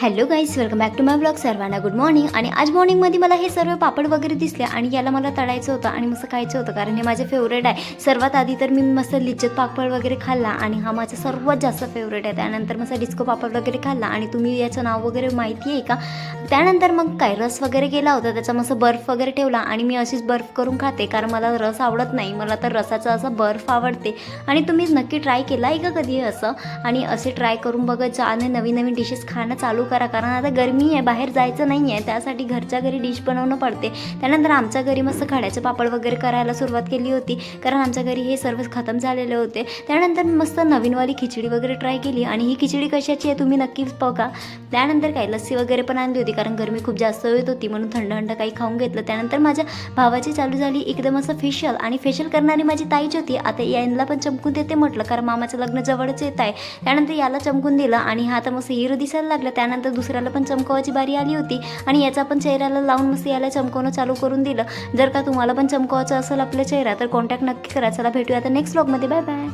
Hello guys, welcome back to my blog. सर्वांना good morning. आणि आज मॉर्निंगमध्ये मला हे सर्व पापड वगैरे दिसले आणि याला मला तळायचं होतं आणि मस्त खायचं होतं, कारण हे माझे फेवरेट आहे. सर्वात आधी तर मी मस्त लिज्जत पापड वगैरे खाल्ला आणि हा माझा सर्वात जास्त फेवरेट आहे. त्यानंतर मस्त डिस्को पापड वगैरे खाल्ला आणि तुम्ही याचं नाव वगैरे माहिती आहे का? त्यानंतर मग काय रस वगैरे केला होता, त्याचा मस्त बर्फ वगैरे ठेवला आणि मी अशीच बर्फ करून खाते, कारण मला रस आवडत नाही. मला तर रसाचा असा बर्फ आवडते. आणि तुम्ही नक्की ट्राय केला आहे का कधी असं? आणि असे ट्राय करून बघत जा आणि नवीन नवीन डिशेस खाणं चालू करा, कारण आता गरमी आहे, बाहेर जायचं नाही आहे, त्यासाठी घरच्या घरी डिश बनवणं पडते. त्यानंतर आमच्या घरी मस्त खड्याचे पापड वगैरे करायला सुरुवात केली होती, कारण आमच्या घरी हे सर्व खतम झालेले होते. त्यानंतर मस्त नवीनवाली खिचडी वगैरे ट्राय केली आणि ही खिचडी कशाची आहे तुम्ही नक्कीच बघा. त्यानंतर काय लस्सी वगैरे पण आणली होती, कारण गरमी खूप जास्त येत होती, म्हणून थंड थंड काही खाऊन घेतलं. त्यानंतर माझ्या भावाची चालू झाली एकदम असं फेशियल, आणि फेशियल करणारी माझी ताईच होती. आता यांना पण चमकून देते म्हटलं, कारण मामाचं लग्न जवळच येत आहे. त्यानंतर याला चमकून दिलं आणि हा आता मस्त हिरो दिसायला लागला. त्यानंतर दुसऱ्याला पण चमकवायची बारी आली होती आणि याचा पण चेहऱ्याला लावून मस्त याला चमकवणं चालू करून दिलं. जर का तुम्हाला पण चमकवायचं असेल आपल्या चेहरा तर कॉन्टॅक्ट नक्की करा. चला भेटूया आता नेक्स्ट व्लॉगमध्ये. Bye bye.